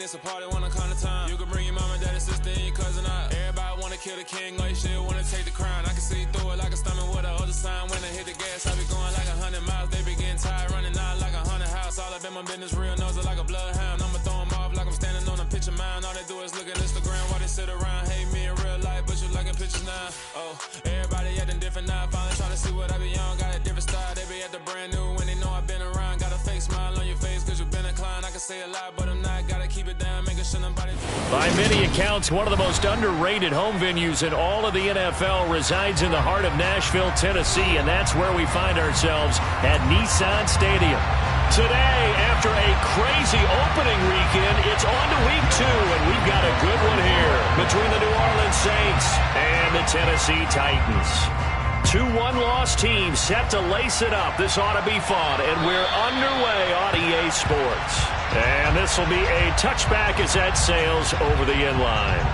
it's a party when I come to town. You can bring your mama, daddy, sister, and your cousin out. Everybody wanna kill the king, like shit, wanna take the crown. I can see through it like a stomach with a other sign. When I hit the gas, I be going like 100 miles. They be getting tired, running out like 100 house. All up in my business, real nose it like a bloodhound. I'ma throw them off like I'm standing on a picture mound. All they do is look at Instagram while they sit around. Hate me in real life, but you liking pictures now. Oh, everybody acting different now. Finally trying to see what I be on. Got a different style, they be at the brand new when they know I've been around. Got a fake smile on your face cause you been inclined. I can say a lot, but I'm not. Gotta keep it down, making sure nobody... By many accounts, one of the most underrated home venues in all of the NFL resides in the heart of Nashville, Tennessee, and that's where we find ourselves at Nissan Stadium. Today, after a crazy opening weekend, it's on to week 2, and we've got a good one here between the New Orleans Saints and the Tennessee Titans. 2 one-loss teams set to lace it up. This ought to be fun, and we're underway on EA Sports. And this will be a touchback as that sails over the end line.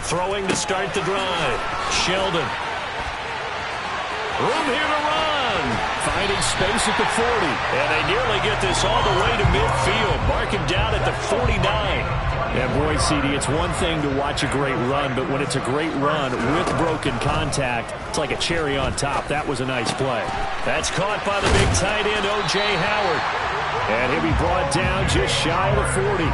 Throwing to start the drive. Sheldon. Room here to run. Finding space at the 40. And they nearly get this all the way to midfield. Mark him down at the 49. And boy, CD, it's one thing to watch a great run, but when it's a great run with broken contact, it's like a cherry on top. That was a nice play. That's caught by the big tight end, O.J. Howard. And he'll be brought down just shy of the 40.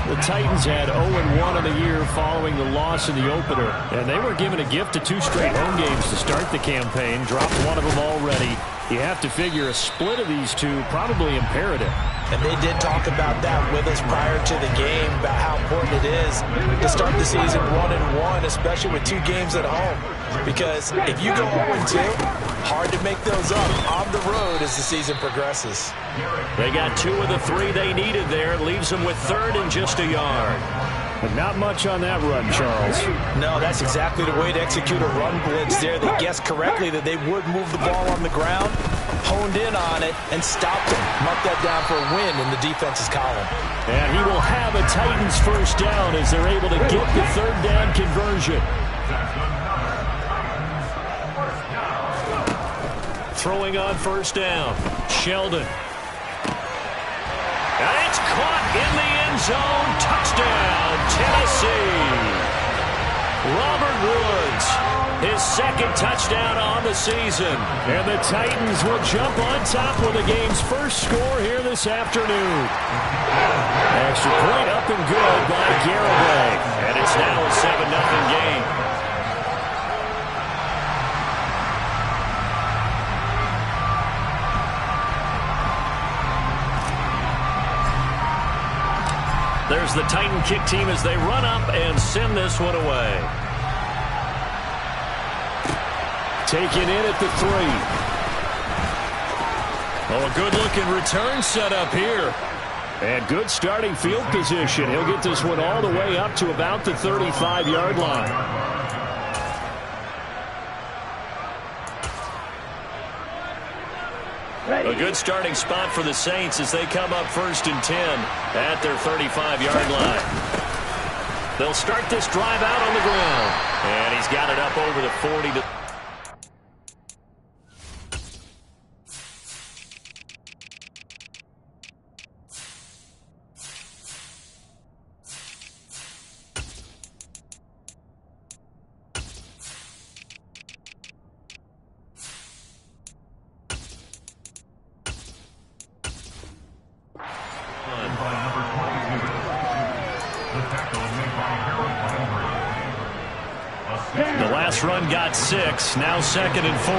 The Titans had 0-1 on the year following the loss in the opener, and they were given a gift of 2 straight home games to start the campaign, dropped one of them already. You have to figure a split of these 2 probably imperative. And they did talk about that with us prior to the game, about how important it is to start the season 1-1, especially with 2 games at home. Because if you go 0-2, hard to make those up on the road as the season progresses. They got 2 of the 3 they needed there. It leaves them with 3rd and just a yard. But not much on that run, Charles. No, that's exactly the way to execute a run blitz there. They guessed correctly that they would move the ball on the ground, honed in on it, and stopped him. Mark that down for a win in the defense's column. And he will have a Titans first down as they're able to get the 3rd down conversion. Throwing on first down. Sheldon. And it's caught in the end zone. Touchdown, Tennessee. Robert Woods, his 2nd touchdown on the season. And the Titans will jump on top with the game's first score here this afternoon. Extra point up and good by Garibay. And it's now a 7-0 game. There's the Titan kick team as they run up and send this one away. Taken in at the 3. Oh, a good-looking return set up here. And good starting field position. He'll get this one all the way up to about the 35-yard line. A good starting spot for the Saints as they come up 1st and 10 at their 35-yard line. They'll start this drive out on the ground. And he's got it up over the 40 to... The last run got 6, now 2nd and 4.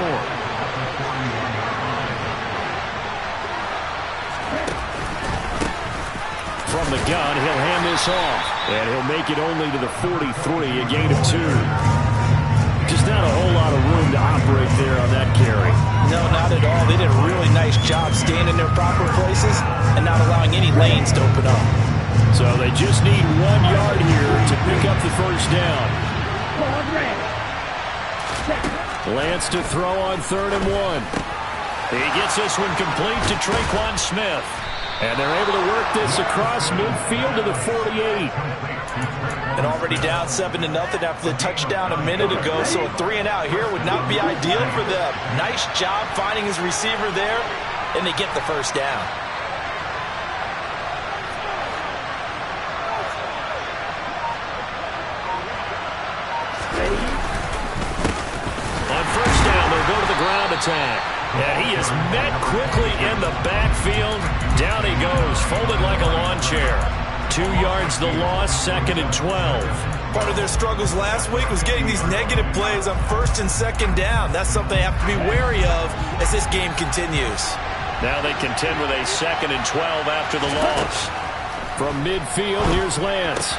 From the gun, he'll hand this off. And he'll make it only to the 43, a gain of 2. Just not a whole lot of room to operate there on that carry. No, not at all. They did a really nice job staying in their proper places and not allowing any lanes to open up. So they just need 1 yard here to pick up the first down. Lance to throw on 3rd and 1. He gets this one complete to Traquan Smith. And they're able to work this across midfield to the 48. And already down 7-0 after the touchdown a minute ago, so a 3-and-out here would not be ideal for them. Nice job finding his receiver there, and they get the first down. On first down, they'll go to the ground attack. And he is met quickly in the backfield. Down he goes, folded like a lawn chair. 2 yards the loss, 2nd and 12. Part of their struggles last week was getting these negative plays on 1st and 2nd down. That's something they have to be wary of as this game continues. Now they contend with a 2nd and 12 after the loss. From midfield, here's Lance.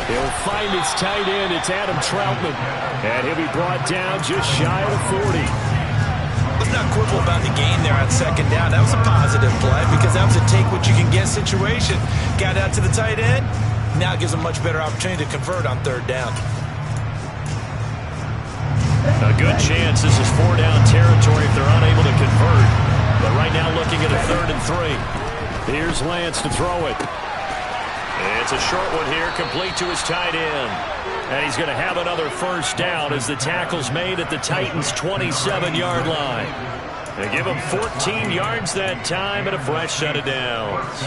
He'll find his tight end. It's Adam Troutman. And he'll be brought down just shy of the 40. Let's not quibble about the gain there on 2nd down. That was a positive play because that was a take-what-you-can-get situation. Got out to the tight end. Now it gives them much better opportunity to convert on 3rd down. A good chance this is 4-down territory if they're unable to convert. But right now looking at a 3rd and 3. Here's Lance to throw it. It's a short one here, complete to his tight end. And he's going to have another first down as the tackle's made at the Titans' 27-yard line. They give him 14 yards that time and a fresh set of downs.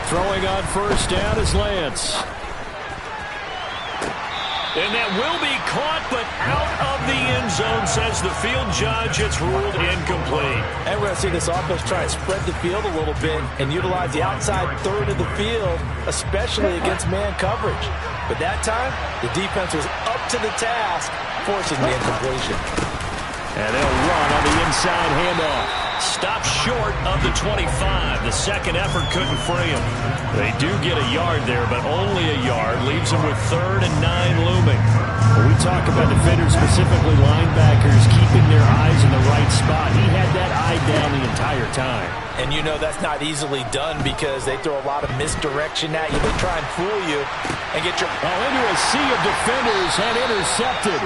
Throwing on first down is Lance. And that will be caught, but out of the end zone, says the field judge. It's ruled incomplete. And we're going to see this offense try and spread the field a little bit and utilize the outside 3rd of the field, especially against man coverage. But that time, the defense was up to the task, forcing the incompletion. And they'll run on the inside handoff. Stopped short of the 25. The second effort couldn't free him. They do get a yard there, but only a yard. Leaves them with 3rd and 9 looming. When we talk about defenders, specifically linebackers, keeping their eyes in the right spot, he had that eye down the entire time. And you know that's not easily done because they throw a lot of misdirection at you. They try and fool you and get your... into a sea of defenders and intercepted.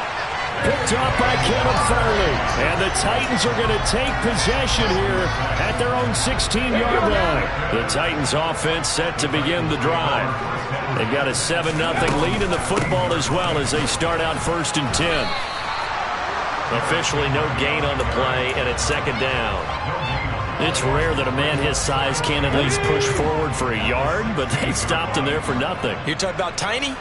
Picked off by Kevin Farley. And the Titans are going to take possession here at their own 16-yard line. The Titans offense set to begin the drive. They've got a 7-0 lead in the football as well as they start out 1st and 10. Officially no gain on the play, and it's 2nd down. It's rare that a man his size can at least push forward for a yard, but they stopped him there for nothing. You're talking about Tiny?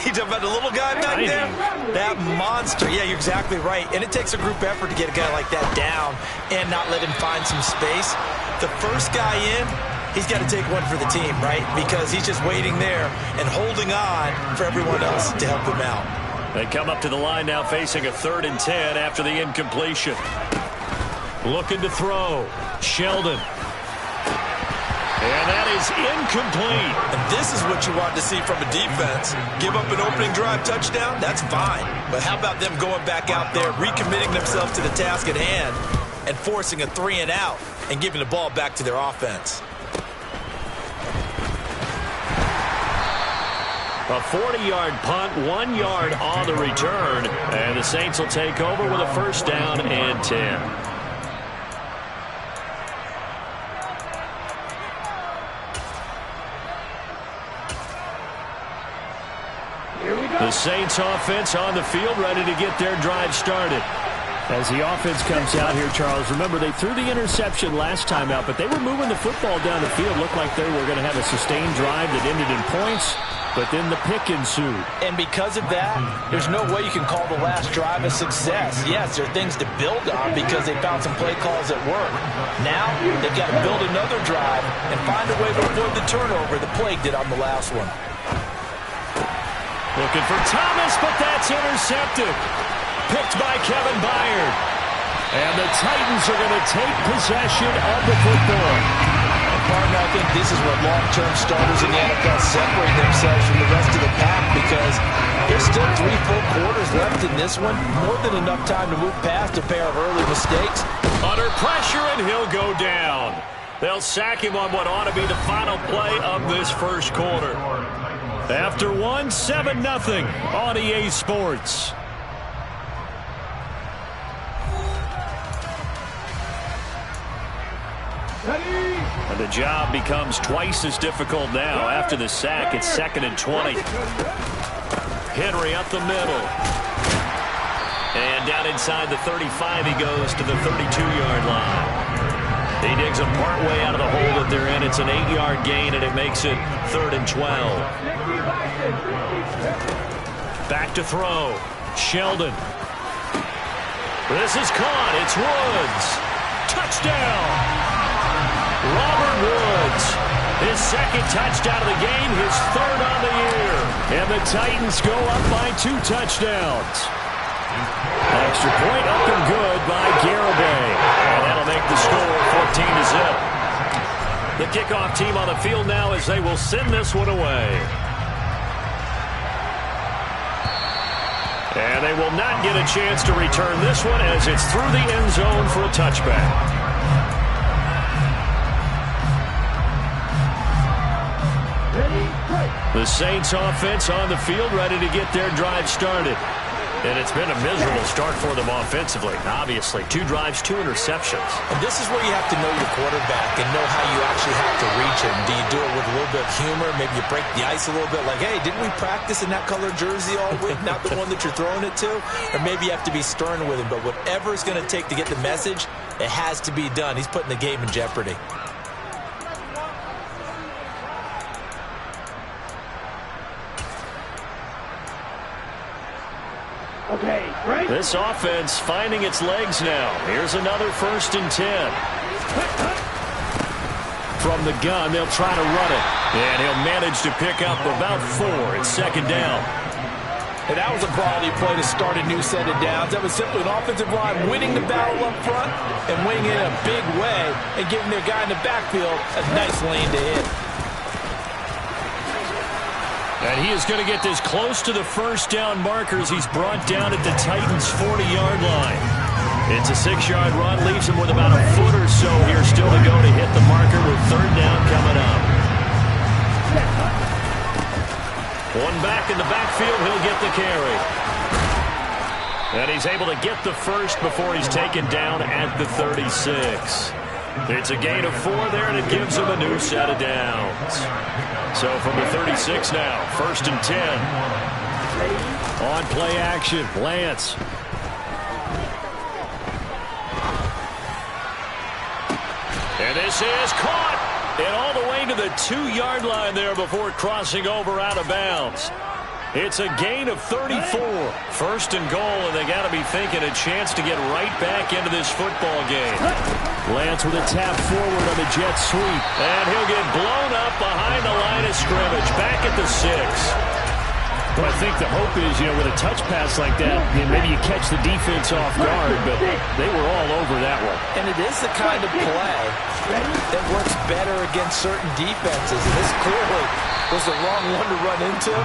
You talking about the little guy back there? That monster. Yeah, you're exactly right. And it takes a group effort to get a guy like that down and not let him find some space. The first guy in, he's got to take one for the team, right? Because he's just waiting there and holding on for everyone else to help him out. They come up to the line now facing a 3rd and 10 after the incompletion. Looking to throw. Sheldon. And that is incomplete. And this is what you want to see from a defense. Give up an opening drive touchdown, that's fine. But how about them going back out there, recommitting themselves to the task at hand, and forcing a 3-and-out and giving the ball back to their offense. A 40-yard punt, 1 yard on the return. And the Saints will take over with a first down and 10. The Saints offense on the field, ready to get their drive started. As the offense comes out here, Charles, remember they threw the interception last time out, but they were moving the football down the field. Looked like they were going to have a sustained drive that ended in points, but then the pick ensued. And because of that, there's no way you can call the last drive a success. Yes, there are things to build on because they found some play calls that work. Now, they've got to build another drive and find a way to avoid the turnover the Plague did on the last one. Looking for Thomas, but that's intercepted. Picked by Kevin Byard. And the Titans are going to take possession of the football. And partner, I think this is where long-term starters in the NFL separate themselves from the rest of the pack because there's still 3 full quarters left in this one. More than enough time to move past a pair of early mistakes. Under pressure, and he'll go down. They'll sack him on what ought to be the final play of this first quarter. After 7-0 on EA Sports. And the job becomes twice as difficult now. After the sack, it's 2nd and 20. Henry up the middle. And down inside the 35, he goes to the 32-yard line. He digs him partway out of the hole that they're in. It's an 8-yard gain, and it makes it 3rd and 12. Back to throw. Sheldon. This is caught. It's Woods. Touchdown. Robert Woods. His 2nd touchdown of the game, his 3rd on the year. And the Titans go up by 2 touchdowns. Extra point up and good by Garibay. And that'll make the score 14-0. The kickoff team on the field now as they will send this one away. And they will not get a chance to return this one as it's through the end zone for a touchback. The Saints offense on the field ready to get their drive started. And it's been a miserable start for them offensively. Obviously, 2 drives, 2 interceptions. And this is where you have to know your quarterback and know how you actually have to reach him. Do you do it with a little bit of humor? Maybe you break the ice a little bit like, hey, didn't we practice in that color jersey all week? Not the one that you're throwing it to? Or maybe you have to be stern with him. But whatever it's going to take to get the message, it has to be done. He's putting the game in jeopardy. Okay, right. This offense finding its legs now. Here's another 1st and 10. From the gun, they'll try to run it. And he'll manage to pick up about 4. It's 2nd down. And that was a quality play to start a new set of downs. That was simply an offensive line winning the battle up front and winning it in a big way and giving their guy in the backfield a nice lane to hit. And he is going to get this close to the 1st down markers. He's brought down at the Titans' 40-yard line. It's a 6-yard run, leaves him with about a foot or so here still to go to hit the marker with 3rd down coming up. One back in the backfield, he'll get the carry. And he's able to get the 1st before he's taken down at the 36. It's a gain of 4 there, and it gives him a new set of downs. So from the 36 now, 1st and 10. On play action, Lance. And this is caught. And all the way to the 2-yard line there before crossing over out of bounds. It's a gain of 34. 1st and goal, and they got to be thinking a chance to get right back into this football game. Lance with a tap forward on the jet sweep. And he'll get blown up behind the line of scrimmage. Back at the 6. Well, I think the hope is, with a touch pass like that, maybe you catch the defense off guard, but they were all over that one. And it is the kind of play that works better against certain defenses. And this clearly was the wrong one to run into.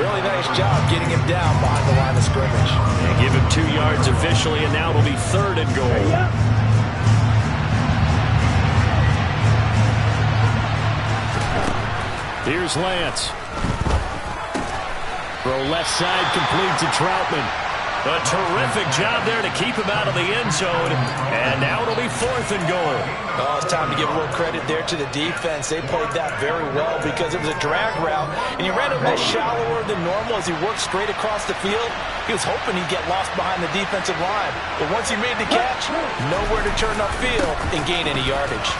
Really nice job getting him down behind the line of scrimmage. They give him 2 yards officially, and now it'll be 3rd and goal. Here's Lance. Throw left side, complete to Troutman. A terrific job there to keep him out of the end zone. And now it'll be 4th and goal. Oh, it's time to give a little credit there to the defense. They played that very well because it was a drag route. And he ran it a little shallower than normal as he worked straight across the field. He was hoping he'd get lost behind the defensive line. But once he made the catch, nowhere to turn upfield and gain any yardage.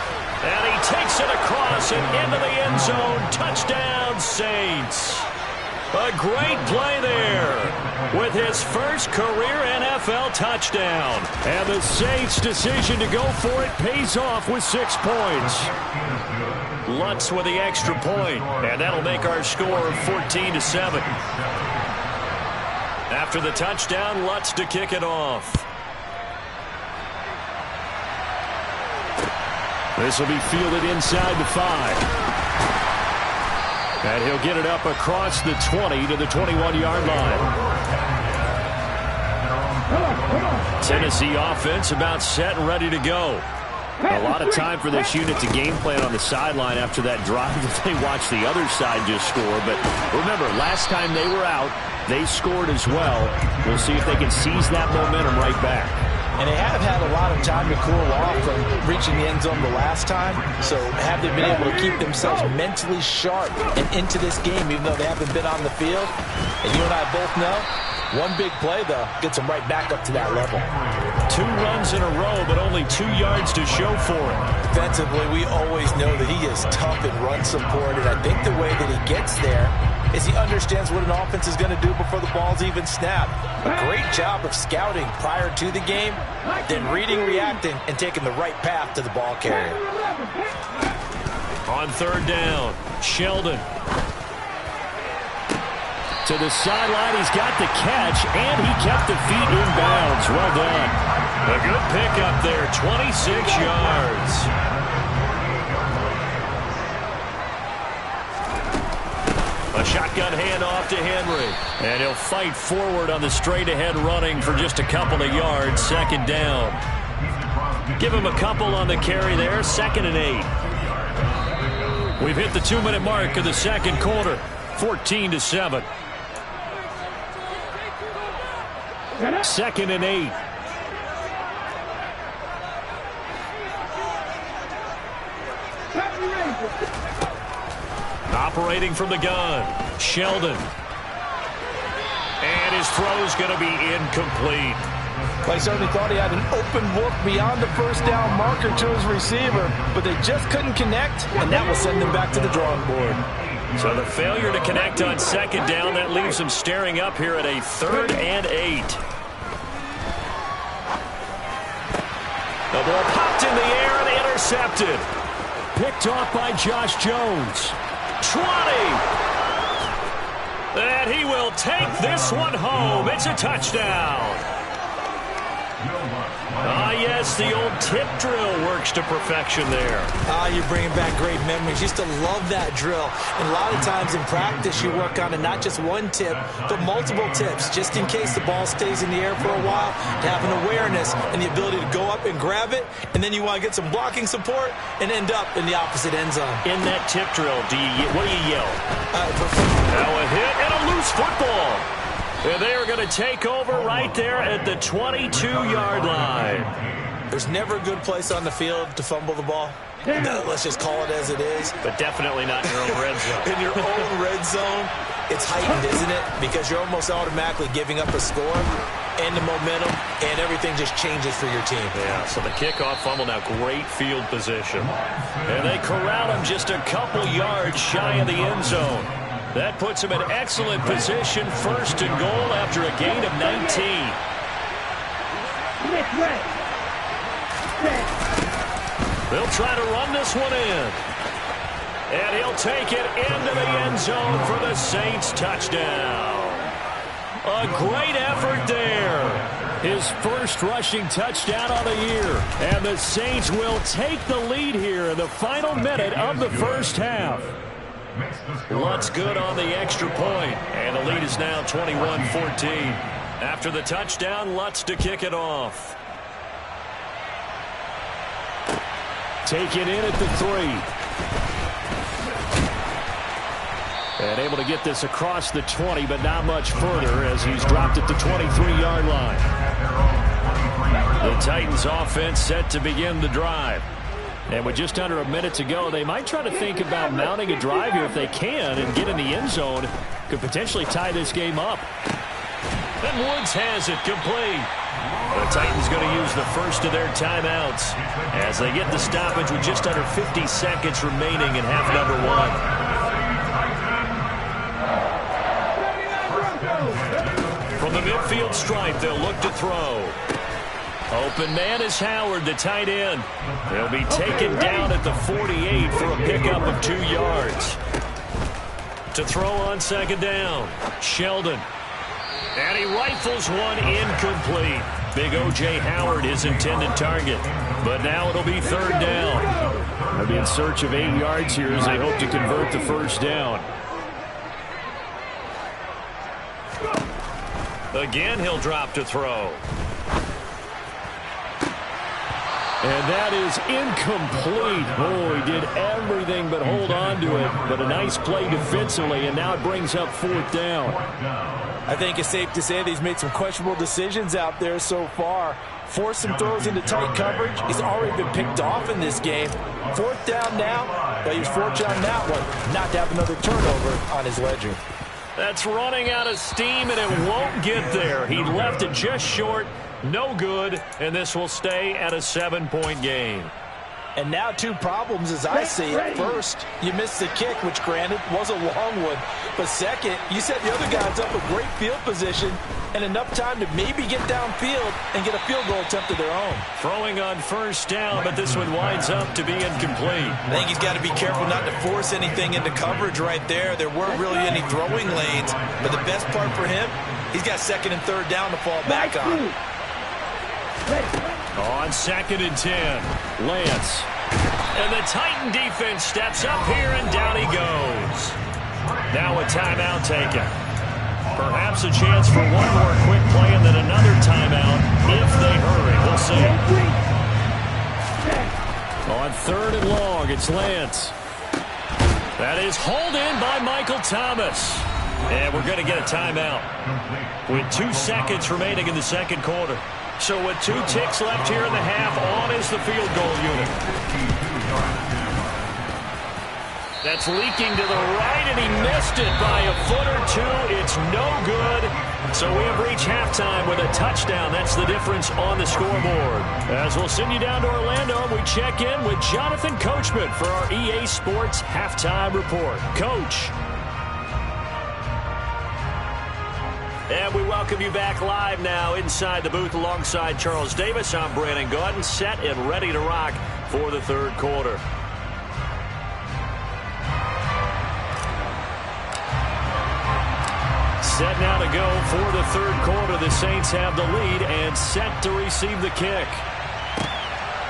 And he takes it across and into the end zone. Touchdown, Saints. A great play there with his first career NFL touchdown. And the Saints' decision to go for it pays off with 6 points. Lutz with the extra point, and that'll make our score 14-7. After the touchdown, Lutz to kick it off. This will be fielded inside the 5. And he'll get it up across the 20 to the 21-yard line. Tennessee offense about set and ready to go. A lot of time for this unit to game plan on the sideline after that drive that they watched the other side just score. But remember, last time they were out, they scored as well. We'll see if they can seize that momentum right back. And they have had a lot of time to cool off from reaching the end zone the last time. So have they been able to keep themselves mentally sharp and into this game, even though they haven't been on the field? And you and I both know, one big play, though, gets them right back up to that level. 2 runs in a row, but only 2 yards to show for it. Defensively, we always know that he is tough in run support, and I think the way that he gets there is he understands what an offense is going to do before the ball's even snapped. A great job of scouting prior to the game, then reading, reacting, and taking the right path to the ball carrier. On 3rd down, Sheldon. To the sideline, he's got the catch, and he kept the feet in bounds. Well done. A good pickup there, 26 yards. A shotgun handoff to Henry. And he'll fight forward on the straight-ahead running for just a couple of yards. 2nd down. Give him a couple on the carry there. 2nd and 8. We've hit the 2-minute mark of the 2nd quarter. 14-7. 2nd and 8. Operating from the gun, Sheldon. And his throw's going to be incomplete. I certainly thought he had an open look beyond the 1st down marker to his receiver, but they just couldn't connect, and that will send them back to the drawing board. So the failure to connect on 2nd down, that leaves them staring up here at a 3rd and 8. The ball popped in the air and intercepted. Picked off by Josh Jones. 20. And he will take this one home. It's a touchdown. Yes, the old tip drill works to perfection there. You're bringing back great memories. Used to love that drill. And a lot of times in practice, you work on it, not just one tip, but multiple tips, just in case the ball stays in the air for a while, to have an awareness and the ability to go up and grab it, and then you want to get some blocking support and end up in the opposite end zone. In that tip drill, what do you yell? Now a hit and a loose football. And they are going to take over right there at the 22-yard line. There's never a good place on the field to fumble the ball. Let's just call it as it is. But definitely not in your own red zone. In your own red zone, it's heightened, isn't it? Because you're almost automatically giving up a score and the momentum, and everything just changes for your team. Yeah, so the kickoff fumble, now great field position. And they corral him just a couple yards shy of the end zone. That puts him in excellent position, 1st and goal after a gain of 19. They'll try to run this one in. And he'll take it into the end zone for the Saints touchdown. A great effort there. His 1st rushing touchdown of the year. And the Saints will take the lead here in the final minute of the 1st half. Lutz good on the extra point, and the lead is now 21-14. After the touchdown, Lutz to kick it off. Take it in at the 3. And able to get this across the 20, but not much further as he's dropped at the 23-yard line. The Titans offense set to begin the drive. And with just under a minute to go, they might try to think about mounting a drive here if they can and get in the end zone. Could potentially tie this game up. And Woods has it complete. The Titans going to use the 1st of their timeouts as they get the stoppage with just under 50 seconds remaining in half number 1. From the midfield stripe, they'll look to throw. Open man is Howard, the tight end. He'll be taken down at the 48 for a pickup of 2 yards. To throw on 2nd down, Sheldon. And he rifles one incomplete. Big O.J. Howard, his intended target. But now it'll be 3rd down. They'll be in search of 8 yards here as they hope to convert the 1st down. Again, he'll drop to throw. And that is incomplete. Oh, he did everything but hold on to it. But a nice play defensively, and now it brings up 4th down. I think it's safe to say that he's made some questionable decisions out there so far. Forced some throws into tight coverage. He's already been picked off in this game. 4th down now, but he was fortunate on that one not to have another turnover on his ledger. That's running out of steam, and it won't get there. He left it just short. No good, and this will stay at a 7-point game. And now 2 problems as I see it. First, you missed the kick, which granted was a long one. But second, you set the other guys up a great field position and enough time to maybe get downfield and get a field goal attempt of their own. Throwing on 1st down, but this one winds up to be incomplete. I think he's got to be careful not to force anything into coverage right there. There weren't really any throwing lanes, but the best part for him, he's got 2nd and 3rd down to fall back on. On 2nd and 10, Lance. And the Titan defense steps up here, and down he goes. Now a timeout taken. Perhaps a chance for one more quick play and then another timeout if they hurry. We'll see. On 3rd and long, it's Lance. That is hauled in by Michael Thomas. And we're going to get a timeout with 2 seconds remaining in the 2nd quarter. So with 2 ticks left here in the half, on is the field goal unit. That's leaking to the right, and he missed it by a foot or 2. It's no good. So we have reached halftime with a touchdown. That's the difference on the scoreboard. As we'll send you down to Orlando, we check in with Jonathan Coachman for our EA Sports Halftime Report. Coach. And we welcome you back live now inside the booth alongside Charles Davis. I'm Brandon Gaudin, set and ready to rock for the 3rd quarter. Set now to go for the 3rd quarter. The Saints have the lead and set to receive the kick.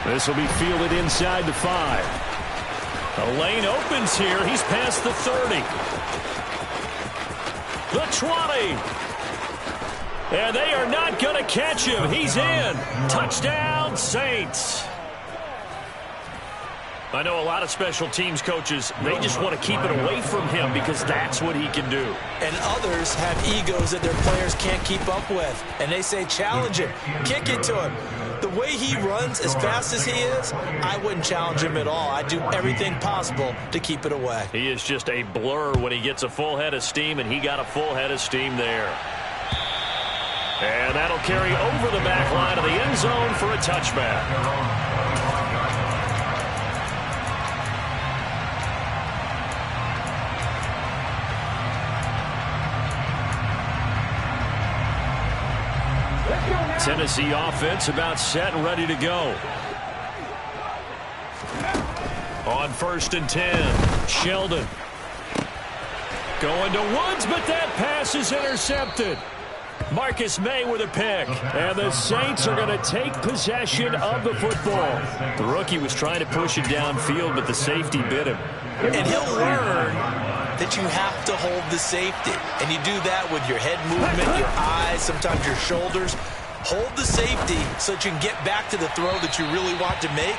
This will be fielded inside the 5. A lane opens here. He's past the 30. The 20. And they are not going to catch him. He's in. Touchdown, Saints. I know a lot of special teams coaches, they just want to keep it away from him because that's what he can do. And others have egos that their players can't keep up with. And they say, challenge him. Kick it to him. The way he runs as fast as he is, I wouldn't challenge him at all. I'd do everything possible to keep it away. He is just a blur when he gets a full head of steam, and he got a full head of steam there. And that'll carry over the back line of the end zone for a touchback. Tennessee offense about set and ready to go. On 1st and 10, Sheldon. Going to Woods, but that pass is intercepted. Marcus May with a pick. And the Saints are going to take possession of the football. The rookie was trying to push it downfield, but the safety bit him. And he'll learn that you have to hold the safety. And you do that with your head movement, your eyes, sometimes your shoulders. Hold the safety so that you can get back to the throw that you really want to make.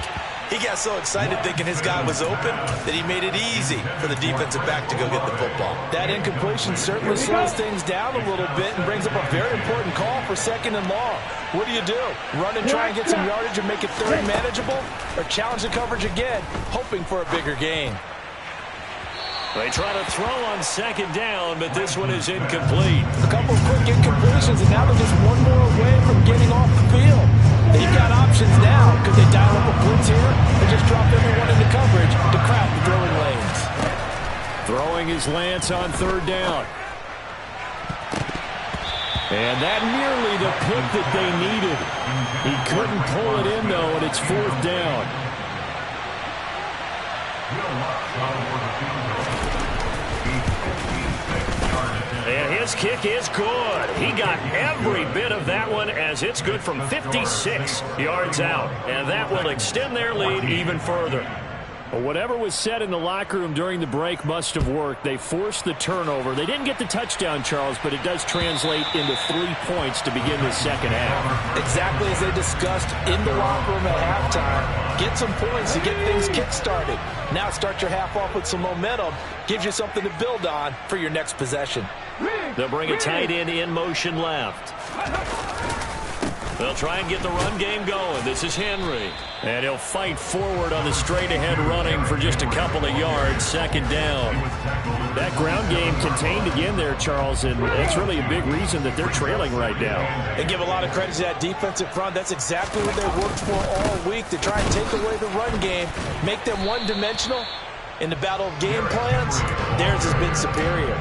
He got so excited thinking his guy was open that he made it easy for the defensive back to go get the football. That incompletion certainly slows things down a little bit and brings up a very important call for 2nd and long. What do? Run and try and get some yardage and make it 3rd manageable? Or challenge the coverage again, hoping for a bigger gain? They try to throw on 2nd down, but this one is incomplete. A couple of quick incompletions, and now they're just one more away from getting off the field. They've got options now. Could they dial up a blitz here or just drop everyone into coverage to crowd the throwing lanes? Throwing is Lance on 3rd down. And that nearly the pick that they needed. He couldn't pull it in, though, and it's 4th down. And his kick is good. He got every bit of that one as it's good from 56 yards out. And that will extend their lead even further. Well, whatever was said in the locker room during the break must have worked. They forced the turnover. They didn't get the touchdown, Charles, but it does translate into 3 points to begin the second half. Exactly as they discussed in the locker room at halftime. Get some points to get things kick-started. Now start your half off with some momentum. Gives you something to build on for your next possession. They'll bring a tight end in motion left. They'll try and get the run game going. This is Henry. And he'll fight forward on the straight-ahead running for just a couple of yards. Second down. That ground game contained again there, Charles, and that's really a big reason that they're trailing right now. They give a lot of credit to that defensive front. That's exactly what they worked for all week, to try and take away the run game, make them one-dimensional. In the battle of game plans, theirs has been superior.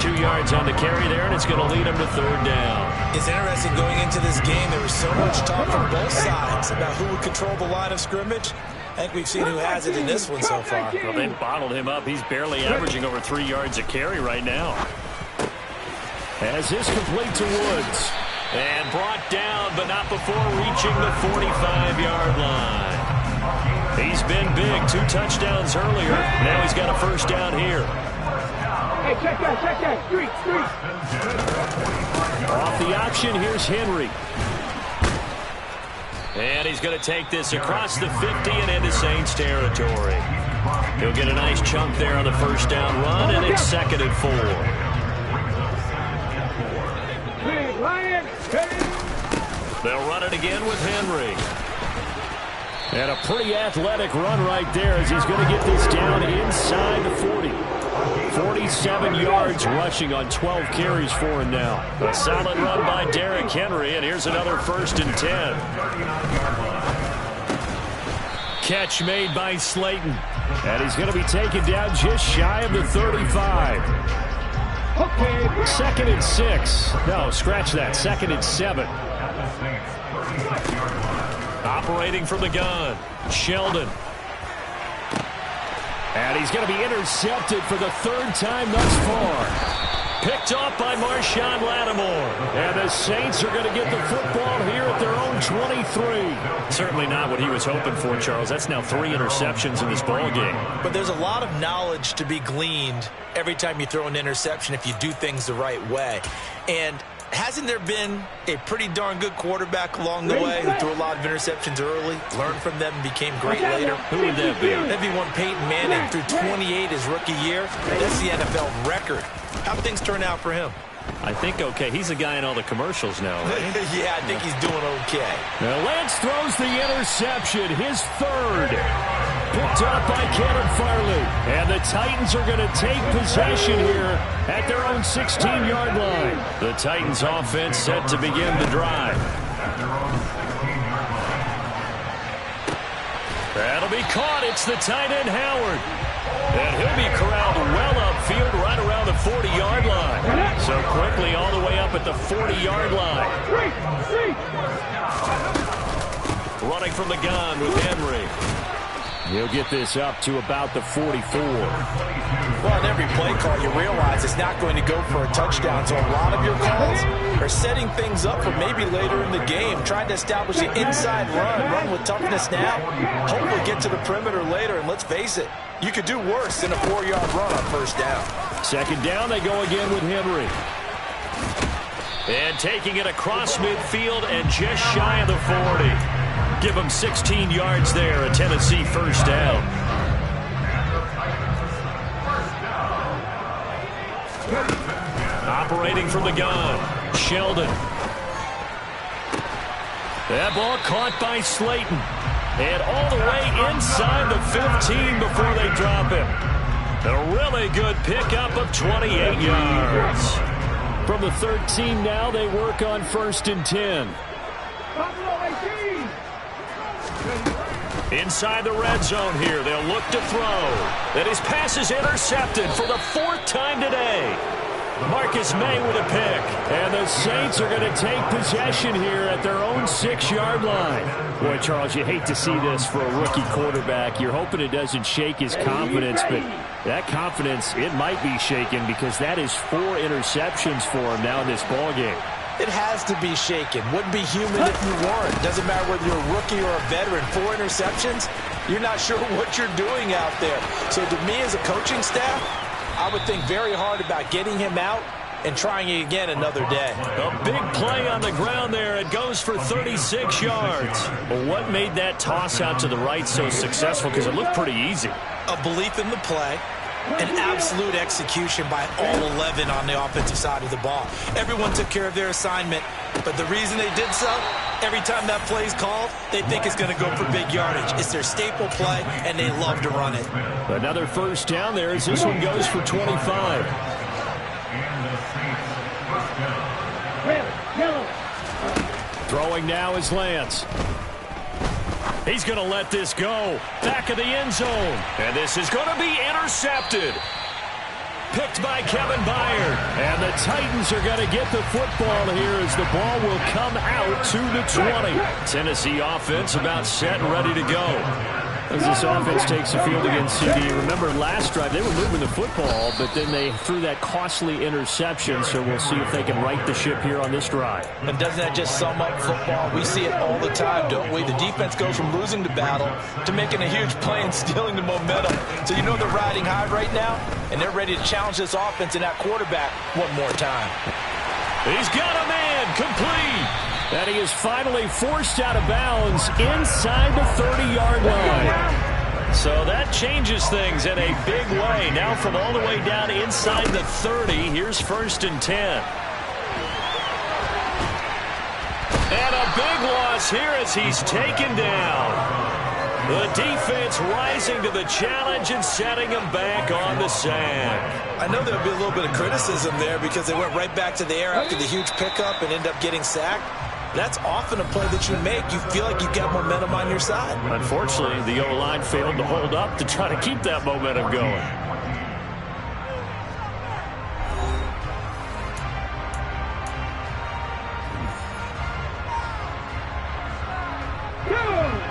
2 yards on the carry there, and it's going to lead them to third down. It's interesting going into this game. There was so much talk from both sides about who would control the line of scrimmage. I think we've seen who has it in this one so far. Well, they bottled him up. He's barely averaging over 3 yards a carry right now. As this complete to Woods. And brought down, but not before reaching the 45-yard line. He's been big. 2 touchdowns earlier. Now he's got a first down here. Hey, check that. Street. Off the option, here's Henry. And he's going to take this across the 50 and into Saints territory. He'll get a nice chunk there on the first down run, and it's 2nd and 4. They'll run it again with Henry. And a pretty athletic run right there as he's going to get this down inside the 40. 47 yards rushing on 12 carries for him now. A solid run by Derrick Henry, and here's another 1st and 10. Catch made by Slayton. And he's going to be taken down just shy of the 35. 2nd and 6. No, scratch that. 2nd and 7. Operating from the gun, Sheldon. And he's going to be intercepted for the 3rd time thus far. Picked off by Marshawn Lattimore. And the Saints are going to get the football here at their own 23. Certainly not what he was hoping for, Charles. That's now 3 interceptions in this ball game. But there's a lot of knowledge to be gleaned every time you throw an interception if you do things the right way. And hasn't there been a pretty darn good quarterback along the way who threw a lot of interceptions early, learned from them, and became great later? Who would that be? That'd be one Peyton Manning, threw 28 his rookie year. That's the NFL record. How'd things turn out for him? I think okay. He's the guy in all the commercials now, right? Yeah, I think he's doing okay. Now Lance throws the interception, his 3rd. Picked up by Cannon Farley. And the Titans are going to take possession here at their own 16-yard line. The Titans offense set to begin the drive. That'll be caught. It's the tight end, Howard. And he'll be corralled well upfield right around the 40-yard line. So quickly all the way up at the 40-yard line. Running from the gun with Henry. He'll get this up to about the 44. Well, in every play call, you realize it's not going to go for a touchdown. So a lot of your calls are setting things up for maybe later in the game, trying to establish an inside run with toughness now, hopefully get to the perimeter later. And let's face it, you could do worse than a 4-yard run on first down. 2nd down, they go again with Henry. And taking it across midfield and just shy of the 40. Give him 16 yards there, a Tennessee first down. Operating from the gun, Sheldon. That ball caught by Slayton. And all the way inside the 15 before they drop him. A really good pickup of 28 yards. From the 13 now, they work on 1st and 10. Inside the red zone here, they'll look to throw. And his pass is intercepted for the 4th time today. Marcus May with a pick. And the Saints are going to take possession here at their own 6-yard line. Boy, Charles, you hate to see this for a rookie quarterback. You're hoping it doesn't shake his confidence, but that confidence, it might be shaken because that is 4 interceptions for him now in this ballgame. It has to be shaken. Wouldn't be human if you weren't. Doesn't matter whether you're a rookie or a veteran. 4 interceptions, You're not sure what you're doing out there. So to me as a coaching staff, I would think very hard about getting him out and trying it again another day. A big play on the ground there. It goes for 36 yards. Well, what made that toss out to the right so successful? Because it looked pretty easy. A belief in the play, an absolute execution by all 11 on the offensive side of the ball. Everyone took care of their assignment, but the reason they did so, every time that play is called, they think it's going to go for big yardage. It's their staple play, and they love to run it. Another first down there as this one goes for 25. Throwing now is Lance. He's going to let this go. Back of the end zone. And this is going to be intercepted. Picked by Kevin Byard. And the Titans are going to get the football here as the ball will come out to the 20. Tennessee offense about set and ready to go. As this offense takes the field against CD. Remember, last drive, they were moving the football, but then they threw that costly interception, so we'll see if they can right the ship here on this drive. And doesn't that just sum up football? We see it all the time, don't we? The defense goes from losing the battle to making a huge play and stealing the momentum. So you know they're riding high right now, and they're ready to challenge this offense and that quarterback one more time. He's got a man, complete. And he is finally forced out of bounds inside the 30-yard line. So that changes things in a big way. Now from all the way down inside the 30, here's 1st and 10. And a big loss here as he's taken down. The defense rising to the challenge and setting him back on the sack. I know there'll be a little bit of criticism there because they went right back to the air after the huge pickup and end up getting sacked. That's often a play that you make. You feel like you've got momentum on your side. Unfortunately, the O-line failed to hold up to try to keep that momentum going.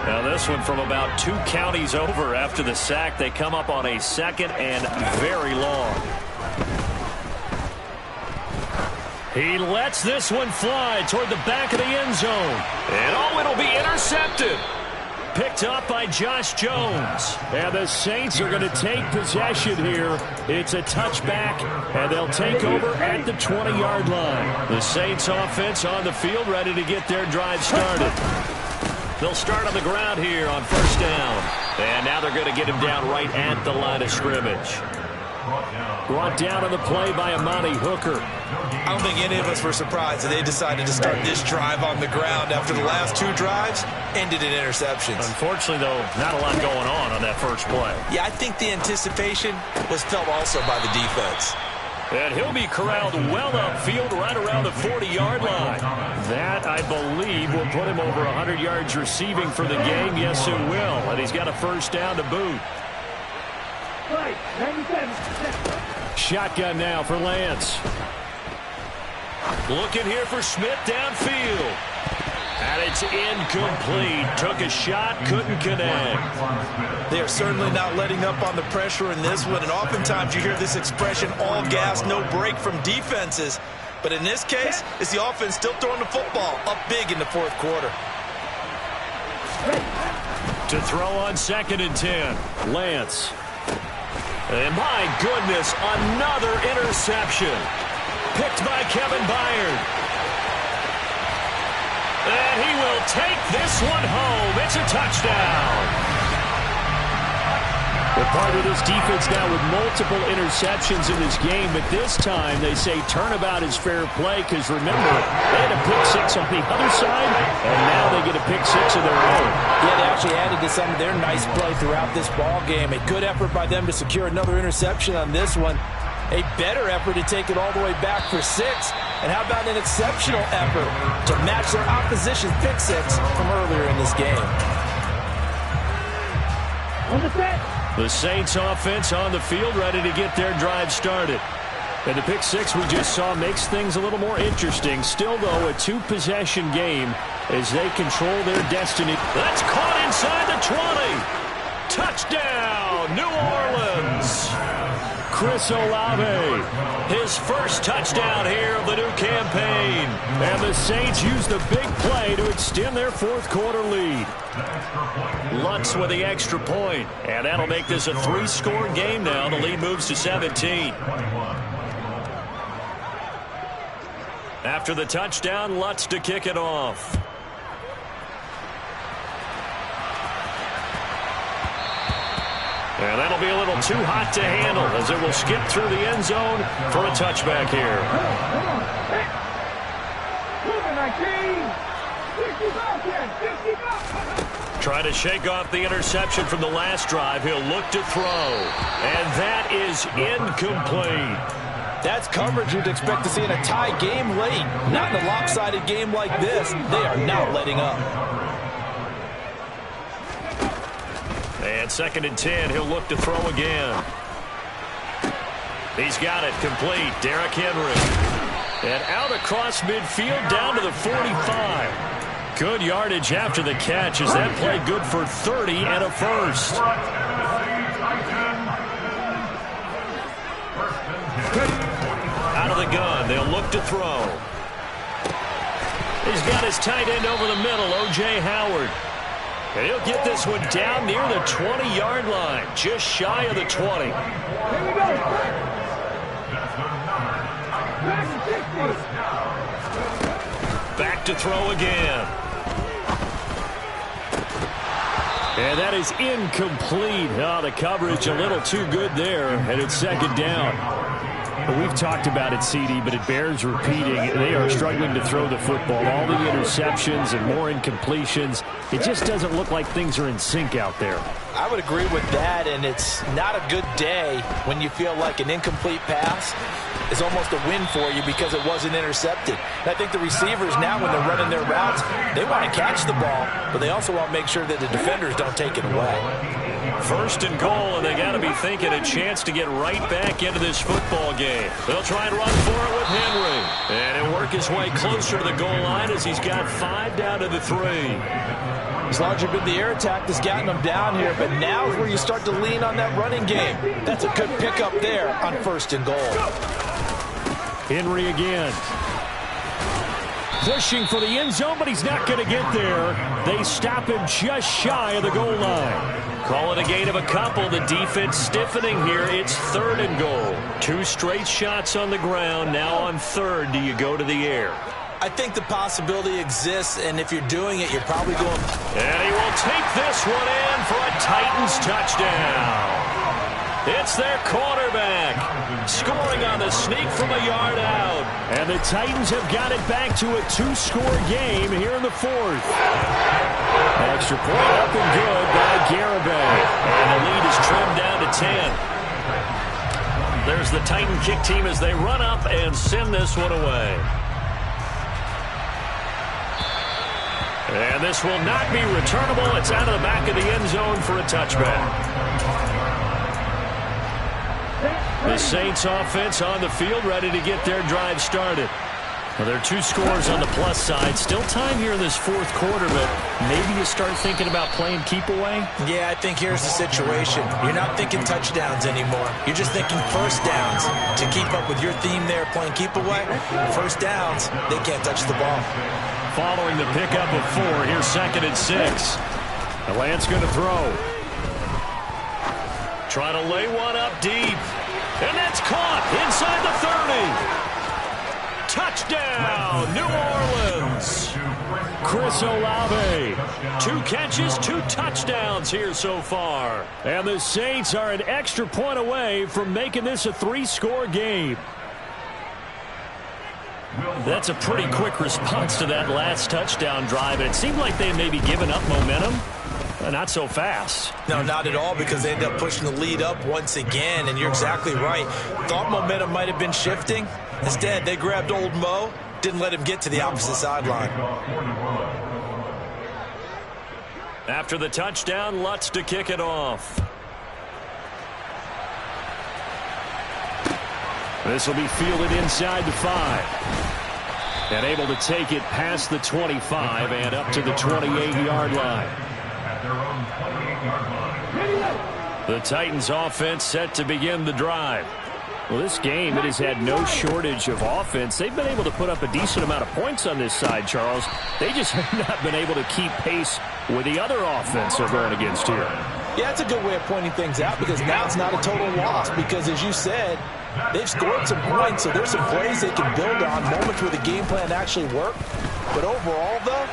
Now this one from about 2 counties over after the sack. They come up on a 2nd and very long. He lets this one fly toward the back of the end zone. And oh, it'll be intercepted. Picked up by Josh Jones. And the Saints are going to take possession here. It's a touchback, and they'll take over at the 20-yard line. The Saints offense on the field ready to get their drive started. They'll start on the ground here on 1st down. And now they're going to get him down right at the line of scrimmage. Brought down on the play by Amani Hooker. I don't think any of us were surprised that they decided to start this drive on the ground after the last 2 drives ended in interceptions. Unfortunately, though, not a lot going on that first play. Yeah, I think the anticipation was felt also by the defense. And he'll be corralled well upfield right around the 40-yard line. That, I believe, will put him over 100 yards receiving for the game. Yes, it will. And he's got a 1st down to boot. Shotgun now for Lance. Looking here for Smith downfield. And it's incomplete. Took a shot, couldn't connect. They are certainly not letting up on the pressure in this one. And oftentimes you hear this expression, all gas, no break from defenses. But in this case, it's the offense still throwing the football up big in the 4th quarter. To throw on 2nd and 10. Lance. And my goodness, another interception. Picked by Kevin Byard. And he will take this one home. It's a touchdown. We're part of this defense now with multiple interceptions in this game, but this time they say turnabout is fair play because, remember, they had a pick 6 on the other side, and now they get a pick 6 of their own. Yeah, they actually added to some of their nice play throughout this ball game. A good effort by them to secure another interception on this one. A better effort to take it all the way back for 6. And how about an exceptional effort to match their opposition's pick 6 from earlier in this game? On the set. The Saints offense on the field ready to get their drive started. And the pick 6 we just saw makes things a little more interesting. Still, though, a 2-possession game as they control their destiny. That's caught inside the 20. Touchdown, New Orleans. Chris Olave. His first touchdown here of the new campaign. And the Saints use the big play to extend their fourth quarter lead. Lutz with the extra point. And that'll make this a 3-score game now. The lead moves to 17. After the touchdown, Lutz to kick it off. And that'll be a little too hot to handle as it will skip through the end zone for a touchback here. Trying to shake off the interception from the last drive. He'll look to throw. And that is incomplete. That's coverage you'd expect to see in a tie game late. Not in a lopsided game like this. They are not letting up. And 2nd and 10, he'll look to throw again. He's got it complete. Derrick Henry. And out across midfield down to the 45. Good yardage after the catch as that play good for 30 and a first. Out of the gun, they'll look to throw. He's got his tight end over the middle, O.J. Howard. And he'll get this one down near the 20-yard line, just shy of the 20. Back to throw again. And that is incomplete. Oh, the coverage a little too good there, and it's 2nd down. We've talked about it, CD, but it bears repeating. They are struggling to throw the football. All the interceptions and more incompletions. It just doesn't look like things are in sync out there. I would agree with that, and it's not a good day when you feel like an incomplete pass is almost a win for you because it wasn't intercepted. And I think the receivers now, when they're running their routes, they want to catch the ball, but they also want to make sure that the defenders don't take it away. 1st and goal, and they got to be thinking a chance to get right back into this football game. They'll try and run for it with Henry. And he'll work his way closer to the goal line as he's got 5 down to the 3. As long as you've been the air attack that's gotten them down here, but now is where you start to lean on that running game. That's a good pickup there on 1st and goal. Henry again. Pushing for the end zone, but he's not going to get there. They stop him just shy of the goal line. Call it a gain of a couple. The defense stiffening here. It's 3rd and goal. 2 straight shots on the ground. Now on 3rd, do you go to the air? I think the possibility exists, and if you're doing it, you're probably going. And he will take this one in for a Titans touchdown. It's their quarterback scoring on the sneak from a yard out. And the Titans have got it back to a 2-score game here in the 4th. Extra point up and good by Garibay. And the lead is trimmed down to 10. There's the Titan kick team as they run up and send this one away. And this will not be returnable. It's out of the back of the end zone for a touchback. The Saints offense on the field, ready to get their drive started. Well, there are 2 scores on the plus side. Still time here in this 4th quarter, but maybe you start thinking about playing keep away? Yeah, I think here's the situation. You're not thinking touchdowns anymore. You're just thinking 1st downs. To keep up with your theme there, playing keep away, 1st downs, they can't touch the ball. Following the pickup of 4, here's 2nd and 6. The Lance going to throw. Trying to lay one up deep. And that's caught inside the 30. Touchdown, New Orleans. Chris Olave. 2 catches, 2 touchdowns here so far. And the Saints are an extra point away from making this a 3-score game. That's a pretty quick response to that last touchdown drive. And it seemed like they may be giving up momentum. Not so fast. No, not at all, because they end up pushing the lead up once again, and you're exactly right. Thought momentum might have been shifting. Instead, they grabbed old Mo, didn't let him get to the opposite sideline. After the touchdown, Lutz to kick it off. This will be fielded inside the 5. And able to take it past the 25 and up to the 28-yard line. The Titans offense set to begin the drive. Well, this game, it has had no shortage of offense. They've been able to put up a decent amount of points on this side, Charles. They just have not been able to keep pace with the other offense they're going against here. Yeah, it's a good way of pointing things out because now it's not a total loss because, as you said, they've scored some points, so there's some plays they can build on, moments where the game plan actually worked. But overall, though,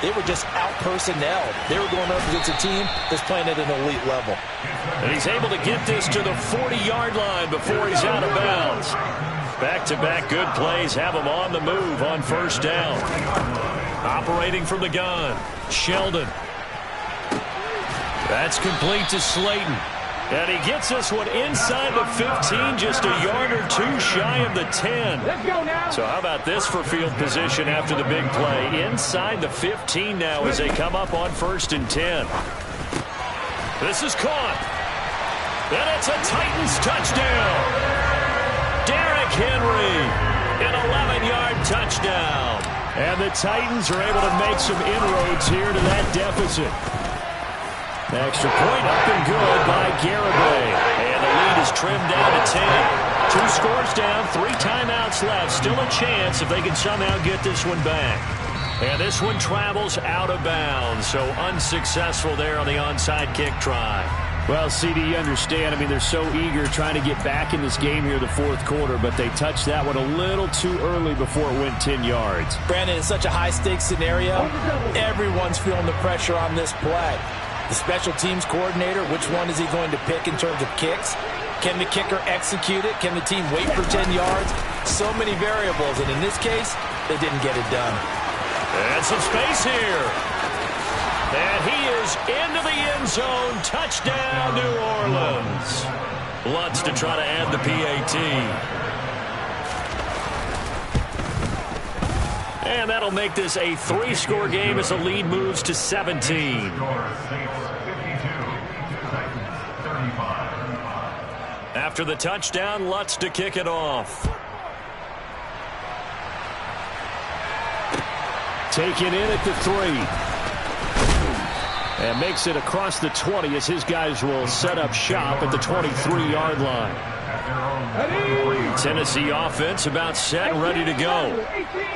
they were just out-personnelled. They were going up against a team that's playing at an elite level. And he's able to get this to the 40-yard line before he's out of bounds. Back-to-back good plays have him on the move on first down. Operating from the gun, Sheldon. That's complete to Slayton. And he gets this one inside the 15, just a yard or two shy of the 10. Let's go now. So how about this for field position after the big play? Inside the 15 now as they come up on 1st and 10. This is caught. And it's a Titans touchdown. Derrick Henry, an 11-yard touchdown. And the Titans are able to make some inroads here to that deficit. Extra point up and good by Garibay. And the lead is trimmed down to 10. 2 scores down, 3 timeouts left. Still a chance if they can somehow get this one back. And this one travels out of bounds. So unsuccessful there on the onside kick try. Well, CD, you understand. I mean, they're so eager trying to get back in this game here the 4th quarter, but they touched that one a little too early before it went 10 yards. Brandon, it's such a high-stakes scenario. Everyone's feeling the pressure on this play. The special teams coordinator, which one is he going to pick in terms of kicks? Can the kicker execute it? Can the team wait for 10 yards? So many variables, and in this case, they didn't get it done. And some space here. And he is into the end zone. Touchdown, New Orleans. Lutz to try to add the PAT. And that'll make this a 3-score game as the lead moves to 17. After the touchdown, Lutz to kick it off. Taken in at the 3. And makes it across the 20 as his guys will set up shop at the 23-yard line. Tennessee offense about set and ready to go.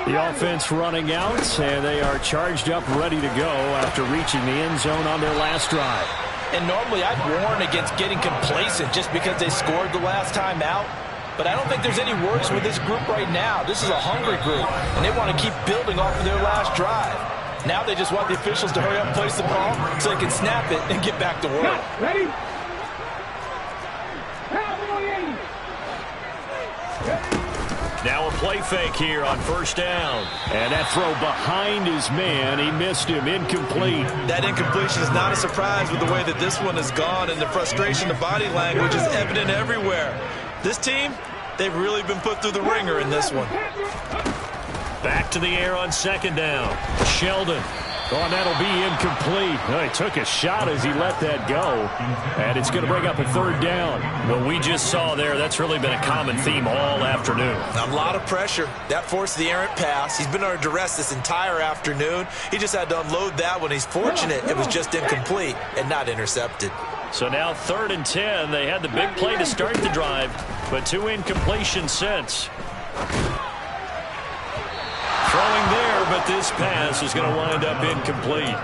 The offense running out, and they are charged up ready to go after reaching the end zone on their last drive. And normally I'd warn against getting complacent just because they scored the last time out. But I don't think there's any worries with this group right now. This is a hungry group, and they want to keep building off of their last drive. Now they just want the officials to hurry up and place the ball so they can snap it and get back to work. Ready? Now a play fake here on first down. And that throw behind his man. He missed him. Incomplete. That incompletion is not a surprise with the way that this one has gone, and the frustration, the body language is evident everywhere. This team, they've really been put through the ringer in this one. Back to the air on 2nd down. Sheldon. Oh, and that'll be incomplete. He took a shot as he let that go. And it's going to bring up a 3rd down. What we just saw there, that's really been a common theme all afternoon. A lot of pressure. That forced the errant pass. He's been under duress this entire afternoon. He just had to unload that one. He's fortunate it was just incomplete and not intercepted. So now 3rd and 10. They had the big play to start the drive, but 2 incompletions since. Throwing there, but this pass is going to wind up incomplete.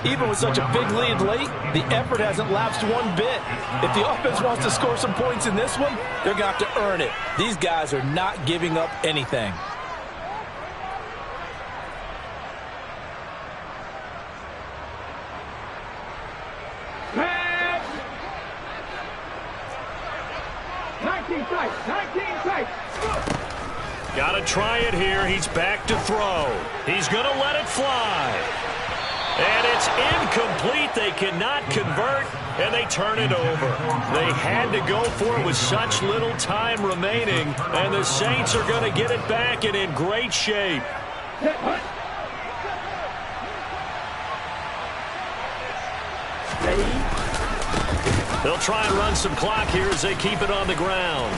Even with such a big lead late, the effort hasn't lapsed one bit. If the offense wants to score some points in this one, they're going to have to earn it. These guys are not giving up anything. Pass. 19 sight. 19 sight. Got to try it here. He's back to throw. He's going to let it fly. And it's incomplete. They cannot convert, and they turn it over. They had to go for it with such little time remaining, and the Saints are going to get it back and in great shape. They'll try and run some clock here as they keep it on the ground.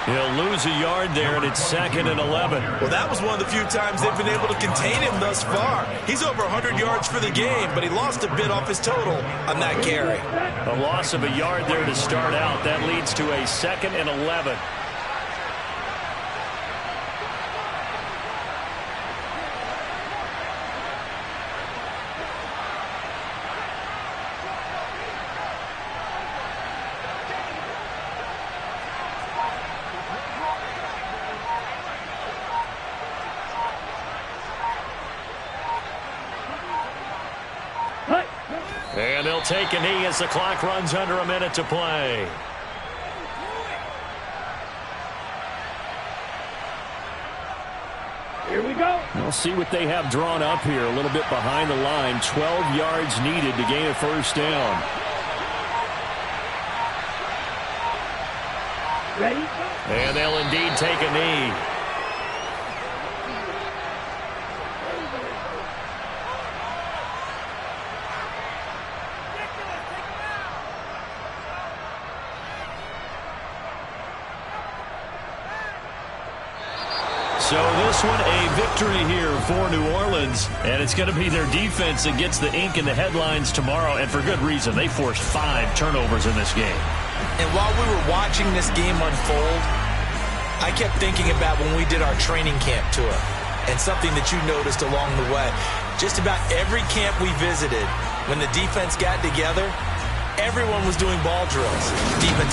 He'll lose a yard there, and it's 2nd and 11. Well, that was one of the few times they've been able to contain him thus far. He's over 100 yards for the game, but he lost a bit off his total on that carry. A loss of a yard there to start out. That leads to a 2nd and 11. And they'll take a knee as the clock runs under a minute to play. Here we go. We'll see what they have drawn up here. A little bit behind the line. 12 yards needed to gain a first down. Ready? And they'll indeed take a knee. So this one a victory here for New Orleans, and it's going to be their defense that gets the ink in the headlines tomorrow, and for good reason. They forced 5 turnovers in this game. And while we were watching this game unfold, I kept thinking about when we did our training camp tour, and something that you noticed along the way. Just about every camp we visited, when the defense got together, everyone was doing ball drills. Defensive